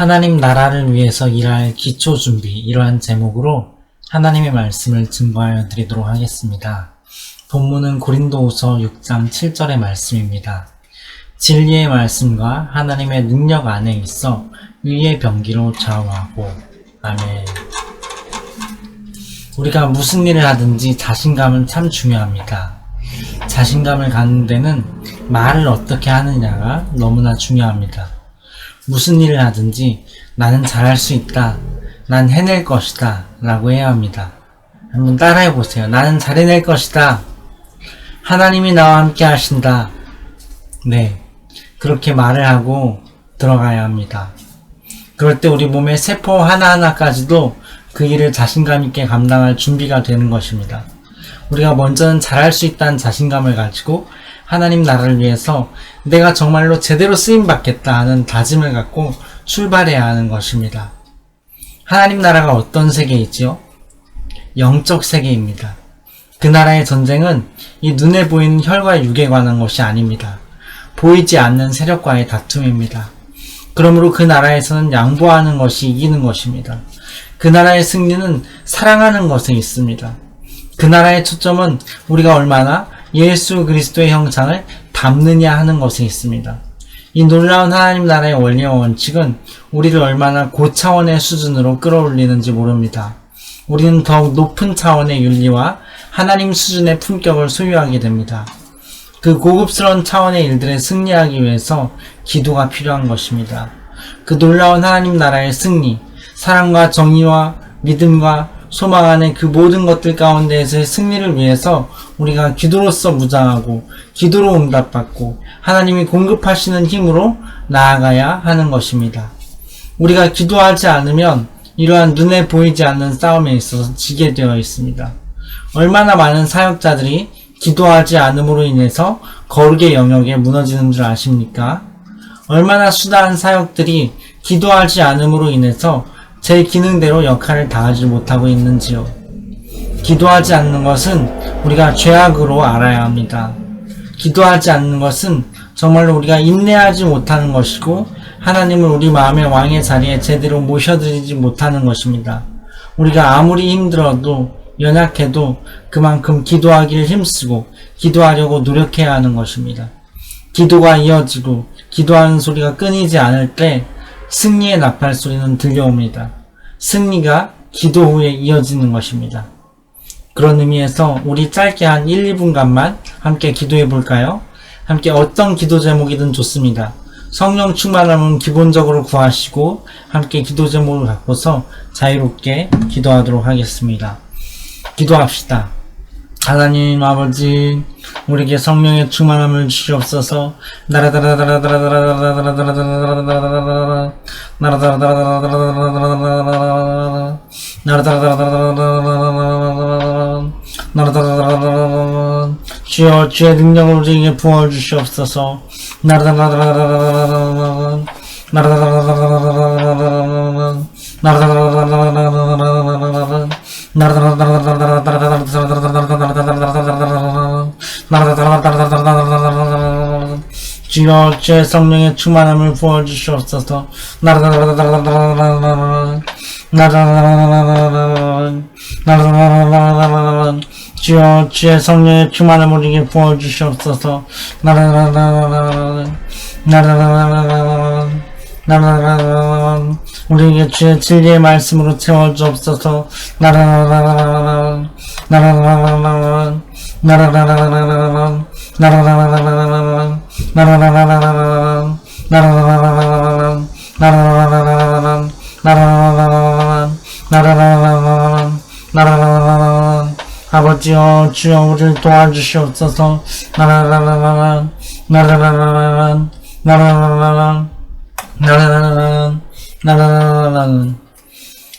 하나님 나라를 위해서 일할 기초 준비, 이러한 제목으로 하나님의 말씀을 증거하여 드리도록 하겠습니다. 본문은 고린도후서 6장 7절의 말씀입니다. 진리의 말씀과 하나님의 능력 안에 있어 의의 병기로 좌우하고. 아멘. 우리가 무슨 일을 하든지 자신감은 참 중요합니다. 자신감을 갖는 데는 말을 어떻게 하느냐가 너무나 중요합니다. 무슨 일을 하든지 나는 잘할 수 있다, 난 해낼 것이다 라고 해야 합니다. 한번 따라해 보세요. 나는 잘 해낼 것이다. 하나님이 나와 함께 하신다. 네, 그렇게 말을 하고 들어가야 합니다. 그럴 때 우리 몸의 세포 하나하나까지도 그 일을 자신감 있게 감당할 준비가 되는 것입니다. 우리가 먼저는 잘할 수 있다는 자신감을 가지고 하나님 나라를 위해서 내가 정말로 제대로 쓰임받겠다 하는 다짐을 갖고 출발해야 하는 것입니다. 하나님 나라가 어떤 세계이지요? 영적 세계입니다. 그 나라의 전쟁은 이 눈에 보이는 혈과 육에 관한 것이 아닙니다. 보이지 않는 세력과의 다툼입니다. 그러므로 그 나라에서는 양보하는 것이 이기는 것입니다. 그 나라의 승리는 사랑하는 것에 있습니다. 그 나라의 초점은 우리가 얼마나 예수 그리스도의 형상을 담느냐 하는 것에 있습니다. 이 놀라운 하나님 나라의 원리와 원칙은 우리를 얼마나 고차원의 수준으로 끌어올리는지 모릅니다. 우리는 더욱 높은 차원의 윤리와 하나님 수준의 품격을 소유하게 됩니다. 그 고급스러운 차원의 일들에 승리하기 위해서 기도가 필요한 것입니다. 그 놀라운 하나님 나라의 승리, 사랑과 정의와 믿음과 소망 안에 그 모든 것들 가운데에서의 승리를 위해서 우리가 기도로서 무장하고 기도로 응답받고 하나님이 공급하시는 힘으로 나아가야 하는 것입니다. 우리가 기도하지 않으면 이러한 눈에 보이지 않는 싸움에 있어서 지게 되어 있습니다. 얼마나 많은 사역자들이 기도하지 않음으로 인해서 거룩의 영역에 무너지는 줄 아십니까? 얼마나 수다한 사역들이 기도하지 않음으로 인해서 제 기능대로 역할을 다하지 못하고 있는지요. 기도하지 않는 것은 우리가 죄악으로 알아야 합니다. 기도하지 않는 것은 정말로 우리가 인내하지 못하는 것이고 하나님을 우리 마음의 왕의 자리에 제대로 모셔드리지 못하는 것입니다. 우리가 아무리 힘들어도 연약해도 그만큼 기도하기를 힘쓰고 기도하려고 노력해야 하는 것입니다. 기도가 이어지고 기도하는 소리가 끊이지 않을 때 승리의 나팔 소리는 들려옵니다. 승리가 기도 후에 이어지는 것입니다. 그런 의미에서 우리 짧게 한 1, 2분간만 함께 기도해 볼까요? 함께 어떤 기도 제목이든 좋습니다. 성령 충만함은 기본적으로 구하시고 함께 기도 제목을 갖고서 자유롭게 기도하도록 하겠습니다. 기도합시다. 하나님 아버지, 우리에게 성령의 충만함을 주시옵소서. 주여, 주의 능력을 우리에게 부어주시옵소서. 주여, 주의 성령의 충만함을 부어주시옵소서. 주여, 주의 성령의 충만함을 우리에게 부어주시옵소서. 우리에게 주의 진리의 말씀으로 채워주옵소서. 아버지여, 주여 우리를 도와주시옵소서.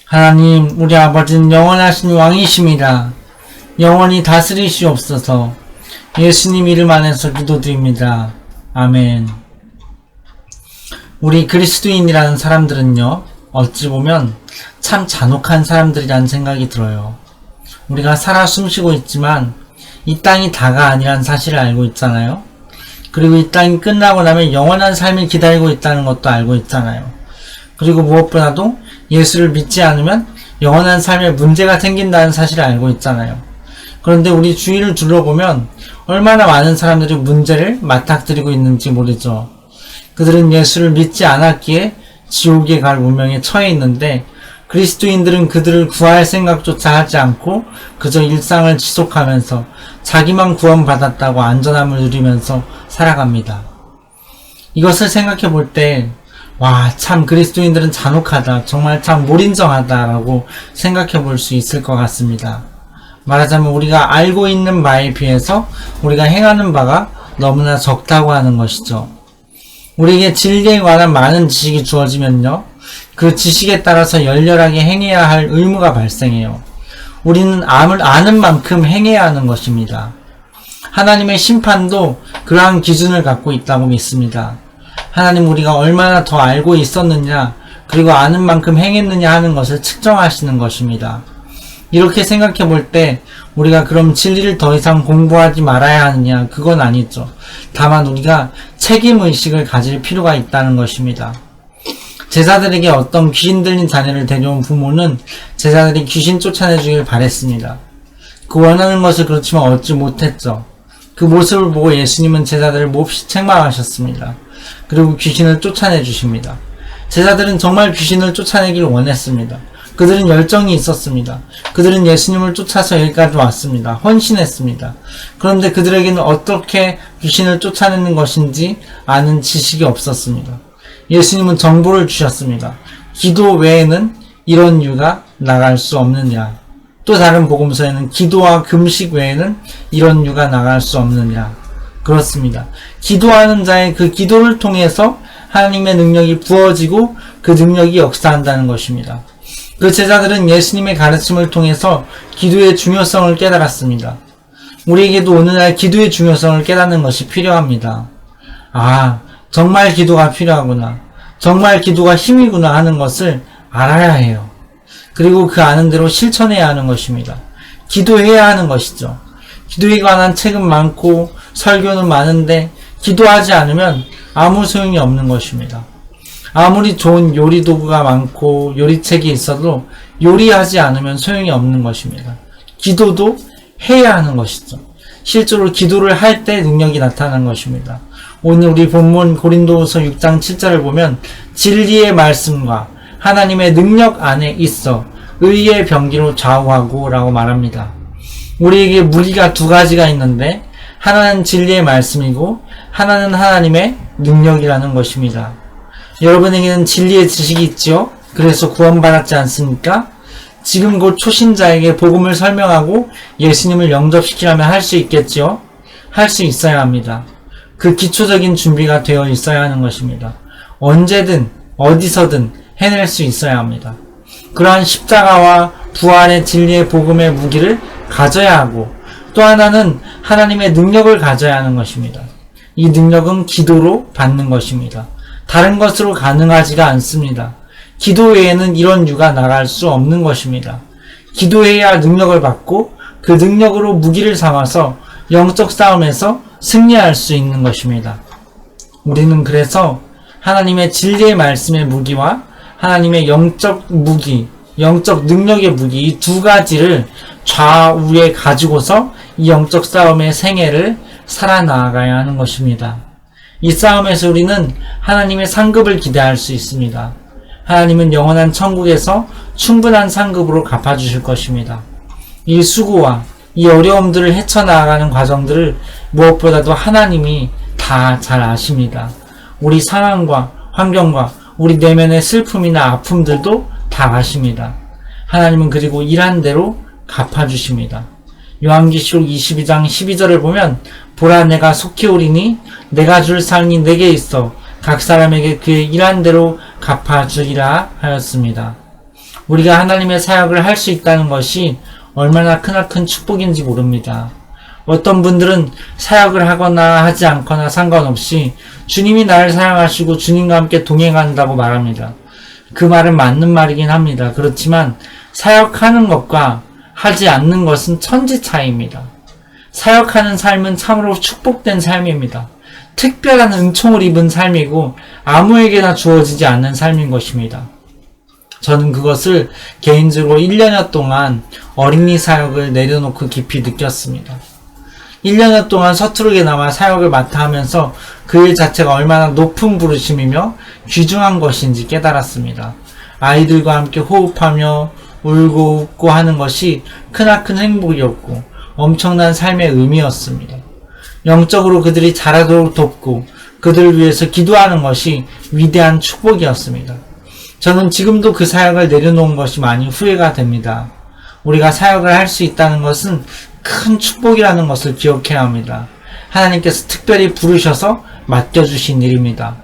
하나님, 우리 아버지는 영원하신 왕이십니다. 영원히 다스리시옵소서. 예수님 이름 안에서 기도드립니다. 아멘. 우리 그리스도인이라는 사람들은요, 어찌 보면 참 잔혹한 사람들이라는 생각이 들어요. 우리가 살아 숨쉬고 있지만 이 땅이 다가 아니란 사실을 알고 있잖아요. 그리고 이 땅이 끝나고 나면 영원한 삶이 기다리고 있다는 것도 알고 있잖아요. 그리고 무엇보다도 예수를 믿지 않으면 영원한 삶에 문제가 생긴다는 사실을 알고 있잖아요. 그런데 우리 주위를 둘러보면 얼마나 많은 사람들이 문제를 맞닥뜨리고 있는지 모르죠. 그들은 예수를 믿지 않았기에 지옥에 갈 운명에 처해 있는데, 그리스도인들은 그들을 구할 생각조차 하지 않고 그저 일상을 지속하면서 자기만 구원받았다고 안전함을 누리면서 살아갑니다. 이것을 생각해 볼 때, 와, 참 그리스도인들은 잔혹하다, 정말 참 몰인정하다라고 생각해 볼 수 있을 것 같습니다. 말하자면 우리가 알고 있는 바에 비해서 우리가 행하는 바가 너무나 적다고 하는 것이죠. 우리에게 진리에 관한 많은 지식이 주어지면요, 그 지식에 따라서 열렬하게 행해야 할 의무가 발생해요. 우리는 아는 만큼 행해야 하는 것입니다. 하나님의 심판도 그러한 기준을 갖고 있다고 믿습니다. 하나님 우리가 얼마나 더 알고 있었느냐, 그리고 아는 만큼 행했느냐 하는 것을 측정하시는 것입니다. 이렇게 생각해 볼 때 우리가 그럼 진리를 더 이상 공부하지 말아야 하느냐, 그건 아니죠. 다만 우리가 책임의식을 가질 필요가 있다는 것입니다. 제자들에게 어떤 귀신 들린 자녀를 데려온 부모는 제자들이 귀신 쫓아내주길 바랬습니다. 그 원하는 것을 그렇지만 얻지 못했죠. 그 모습을 보고 예수님은 제자들을 몹시 책망하셨습니다. 그리고 귀신을 쫓아내 주십니다. 제자들은 정말 귀신을 쫓아내길 원했습니다. 그들은 열정이 있었습니다. 그들은 예수님을 쫓아서 여기까지 왔습니다. 헌신했습니다. 그런데 그들에게는 어떻게 귀신을 쫓아내는 것인지 아는 지식이 없었습니다. 예수님은 정보를 주셨습니다. 기도 외에는 이런 유가 나갈 수 없느냐. 또 다른 복음서에는 기도와 금식 외에는 이런 유가 나갈 수 없느냐. 그렇습니다. 기도하는 자의 그 기도를 통해서 하나님의 능력이 부어지고 그 능력이 역사한다는 것입니다. 그 제자들은 예수님의 가르침을 통해서 기도의 중요성을 깨달았습니다. 우리에게도 오늘날 기도의 중요성을 깨닫는 것이 필요합니다. 아, 정말 기도가 필요하구나, 정말 기도가 힘이구나 하는 것을 알아야 해요. 그리고 그 아는 대로 실천해야 하는 것입니다. 기도해야 하는 것이죠. 기도에 관한 책은 많고 설교는 많은데 기도하지 않으면 아무 소용이 없는 것입니다. 아무리 좋은 요리 도구가 많고 요리책이 있어도 요리하지 않으면 소용이 없는 것입니다. 기도도 해야 하는 것이죠. 실제로 기도를 할 때 능력이 나타나는 것입니다. 오늘 우리 본문 고린도후서 6장 7절을 보면 진리의 말씀과 하나님의 능력 안에 있어 의의 병기로 좌우하고 라고 말합니다. 우리에게 무기가 두 가지가 있는데 하나는 진리의 말씀이고 하나는 하나님의 능력이라는 것입니다. 여러분에게는 진리의 지식이 있지요? 그래서 구원받았지 않습니까? 지금 곧 초신자에게 복음을 설명하고 예수님을 영접시키려면 할 수 있겠지요? 할 수 있어야 합니다. 그 기초적인 준비가 되어 있어야 하는 것입니다. 언제든 어디서든 해낼 수 있어야 합니다. 그러한 십자가와 부활의 진리의 복음의 무기를 가져야 하고, 또 하나는 하나님의 능력을 가져야 하는 것입니다. 이 능력은 기도로 받는 것입니다. 다른 것으로 가능하지가 않습니다. 기도 외에는 이런 유가 나갈 수 없는 것입니다. 기도해야 능력을 받고 그 능력으로 무기를 삼아서 영적 싸움에서 승리할 수 있는 것입니다. 우리는 그래서 하나님의 진리의 말씀의 무기와 하나님의 영적 무기, 영적 능력의 무기, 이 두 가지를 좌우에 가지고서 이 영적 싸움의 생애를 살아나가야 하는 것입니다. 이 싸움에서 우리는 하나님의 상급을 기대할 수 있습니다. 하나님은 영원한 천국에서 충분한 상급으로 갚아주실 것입니다. 이 수고와 이 어려움들을 헤쳐나가는 과정들을 무엇보다도 하나님이 다 잘 아십니다. 우리 상황과 환경과 우리 내면의 슬픔이나 아픔들도 다 아십니다. 하나님은 그리고 일한 대로 갚아주십니다. 요한계시록 22장 12절을 보면 보라 내가 속히 오리니 내가 줄 상이 내게 있어 각 사람에게 그의 일한 대로 갚아주리라 하였습니다. 우리가 하나님의 사역을 할 수 있다는 것이 얼마나 크나큰 축복인지 모릅니다. 어떤 분들은 사역을 하거나 하지 않거나 상관없이 주님이 나를 사랑하시고 주님과 함께 동행한다고 말합니다. 그 말은 맞는 말이긴 합니다. 그렇지만 사역하는 것과 하지 않는 것은 천지 차이입니다. 사역하는 삶은 참으로 축복된 삶입니다. 특별한 은총을 입은 삶이고 아무에게나 주어지지 않는 삶인 것입니다. 저는 그것을 개인적으로 1년여 동안 어린이 사역을 내려놓고 깊이 느꼈습니다. 1년여 동안 서투르게나마 사역을 맡아 하면서 그 일 자체가 얼마나 높은 부르심이며 귀중한 것인지 깨달았습니다. 아이들과 함께 호흡하며 울고 웃고 하는 것이 크나큰 행복이었고 엄청난 삶의 의미였습니다. 영적으로 그들이 자라도록 돕고 그들을 위해서 기도하는 것이 위대한 축복이었습니다. 저는 지금도 그 사역을 내려놓은 것이 많이 후회가 됩니다. 우리가 사역을 할 수 있다는 것은 큰 축복이라는 것을 기억해야 합니다. 하나님께서 특별히 부르셔서 맡겨주신 일입니다.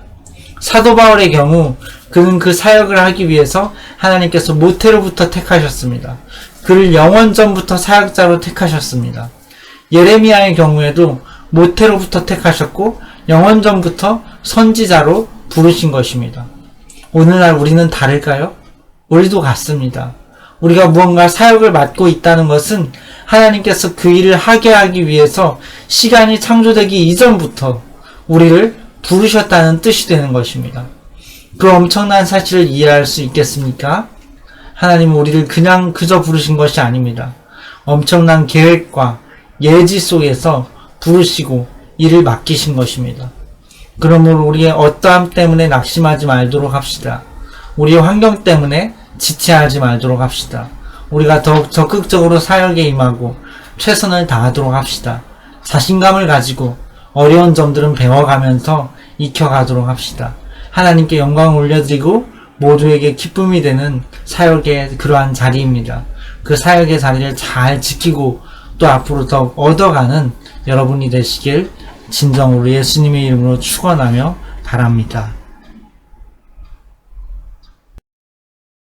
사도 바울의 경우 그는 그 사역을 하기 위해서 하나님께서 모태로부터 택하셨습니다. 그를 영원전부터 사역자로 택하셨습니다. 예레미야의 경우에도 모태로부터 택하셨고 영원전부터 선지자로 부르신 것입니다. 오늘날 우리는 다를까요? 우리도 같습니다. 우리가 무언가 사역을 맡고 있다는 것은 하나님께서 그 일을 하게 하기 위해서 시간이 창조되기 이전부터 우리를 부르셨다는 뜻이 되는 것입니다. 그 엄청난 사실을 이해할 수 있겠습니까? 하나님은 우리를 그저 부르신 것이 아닙니다. 엄청난 계획과 예지 속에서 부르시고 일을 맡기신 것입니다. 그러므로 우리의 어떠함 때문에 낙심하지 말도록 합시다. 우리의 환경 때문에 지체하지 말도록 합시다. 우리가 더욱 적극적으로 사역에 임하고 최선을 다하도록 합시다. 자신감을 가지고 어려운 점들은 배워가면서 익혀가도록 합시다. 하나님께 영광을 올려드리고 모두에게 기쁨이 되는 사역의 그러한 자리입니다. 그 사역의 자리를 잘 지키고 또 앞으로 더 얻어가는 여러분이 되시길 진정으로 예수님의 이름으로 축원하며 바랍니다.